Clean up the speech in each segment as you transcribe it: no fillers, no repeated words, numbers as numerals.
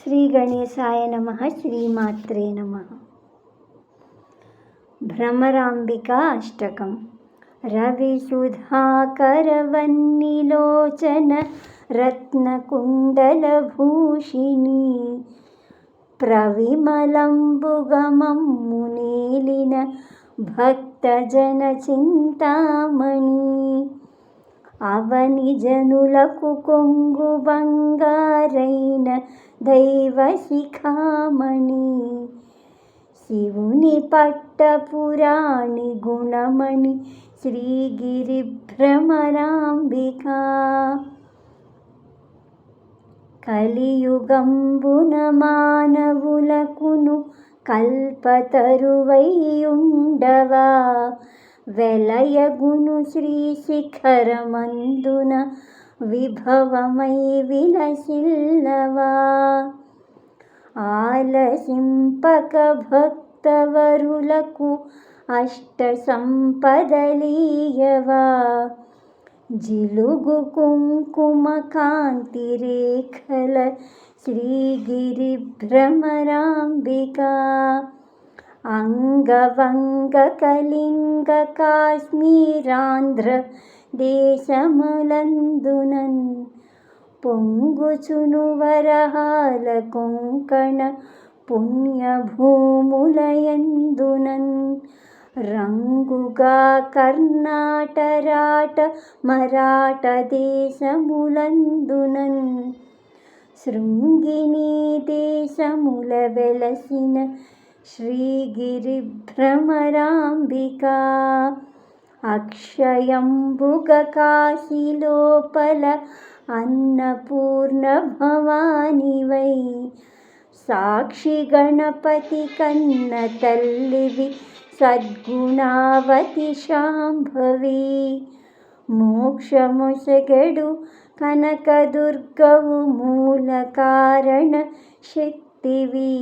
శ్రీ గణేశాయ నమః. శ్రీమాత్రే నమః. భ్రమరాంబికా అష్టకం. రవిసుధాకరవన్నిలోచన రత్నకుండలభూషిణి ప్రవిమలంబుగమమ్మునేలిన భక్తజన చింతామణి అవని జనులకు కొంగు బంగారైన దైవ శిఖామణి శివుని పట్టపురాణి గుణమణి శ్రీగిరి భ్రమరాంబికా కలియుగంబున మానవులకును కల్పతరువై ఉండవా వెలయగును శ్రీ శిఖరమందున విభవమై విలసిల్లవా ఆలసింపక భక్తవరులకు అష్ట సంపదలీయవా జిలుగు కుంకుమ కాంతి రేఖల శ్రీగిరి భ్రమరాంబికా అంగవంగ కళింగ కాశ్మీరాంధ్ర దేశములందునన్ పొంగుచును వరహాల కొంకణ పుణ్యభూములయందునన్ రంగుగా కర్ణాటరాట మరాఠ దేశములందునన్ శృంగిని దేశముల వెలసిన శ్రీగిరి భ్రమరాంబికా అక్షయంబుగ కాశీలోపల అన్నపూర్ణ భవానివై సాక్షి గణపతి కన్న తల్లివి సద్గుణావతి శాంభవి మోక్షముసగెడు కనకదుర్గవు మూల కారణ శక్తివి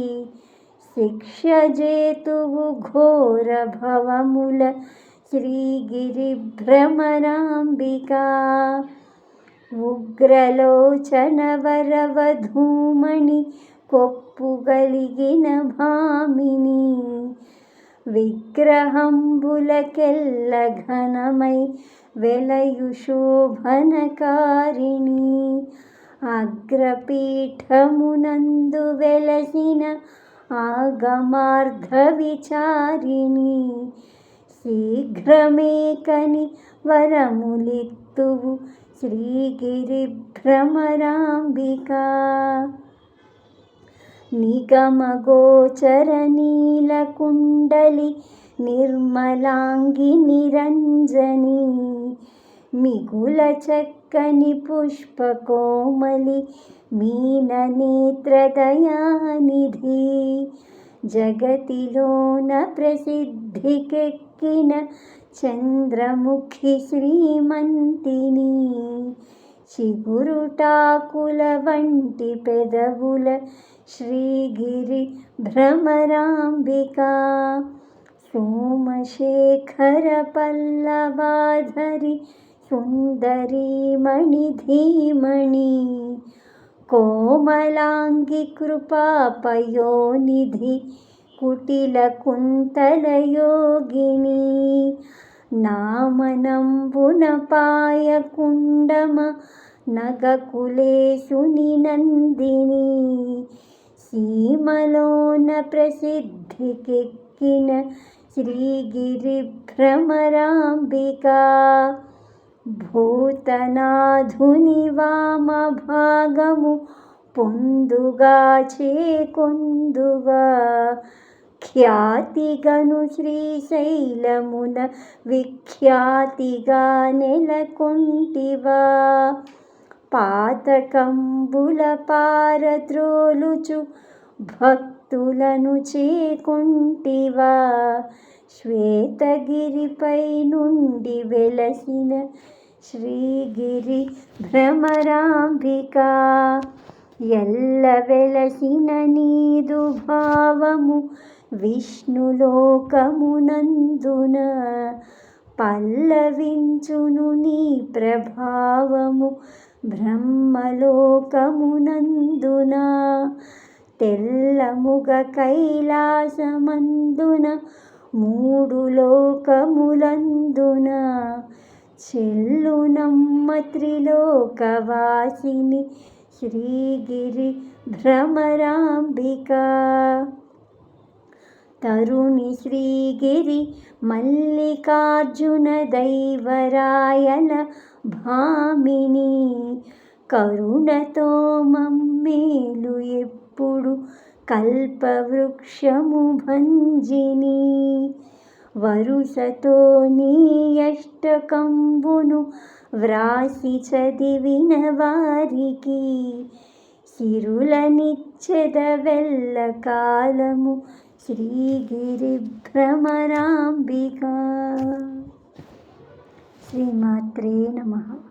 శిక్షజేతువు ఘోర భవముల శ్రీగిరి భ్రమరాంబికా ఉగ్రలోచన వరవధూమణి కొప్పుగలిగిన భామిని విగ్రహంబులకెల్ల ఘనమై వెలయు శోభనకారిణి అగ్రపీఠమునందు వెలసిన ఆగమార్థ విచారిణి శీఘ్రమే కని వరములిత్తువు శ్రీగిరి భ్రమరాంబికా నిగమగోచర నీలకుండలి నిర్మలాంగి నిరంజని మిగుల చక్కని పుష్పకోమలి మీననేత్రదయానిధి జగతిలోన ప్రసిద్ధికెక్కిన చంద్రముఖి శ్రీమంతిని చిగురుటాకుల వంటి పెదవుల శ్రీగిరి భ్రమరాంబికా సోమశేఖర పల్లవాధరి సుందరీమణి ధీమణి కోమలాంగి కృపాపయోనిధి కుటిల కుంతల యోగిని నామనంబున పాయకుండమ నగకులేశుని నందిని సీమలోన ప్రసిద్ధికెక్కిన శ్రీగిరి భ్రమరాంబికా భూతనాధుని వామ భాగము పొందుగా చేకొందువా ఖ్యాతిగను శ్రీశైలమున విఖ్యాతిగా నెలకొంటివా పాతకంబుల పారద్రోలుచు భక్తులను చేకొంటివా శ్వేతగిరిపై నుండి వెలసిన శ్రీగిరి భ్రమరాంబికా ఎల్ల వెలసిన నీదు భావము విష్ణులోకమునందున పల్లవించును నీ ప్రభావము బ్రహ్మలోకమునందున తెల్లముగ కైలాసమందున మూడు లోకములందున చెల్లునమ్మ త్రిలోకవాసిని శ్రీగిరి భ్రమరాంబిక. తరుణి శ్రీగిరి మల్లికార్జున దైవరాయల భామిని కరుణతో మమ్మేలు ఎప్పుడు కల్పవృక్షము భంజిని. వరుసతో నీ అష్టకంబును వ్రాసి చదివిన వారికి సిరులనిచ్చెదవెల్ల కాలము శ్రీగిరి భ్రమరాంబిక. శ్రీమాత్రే నమః.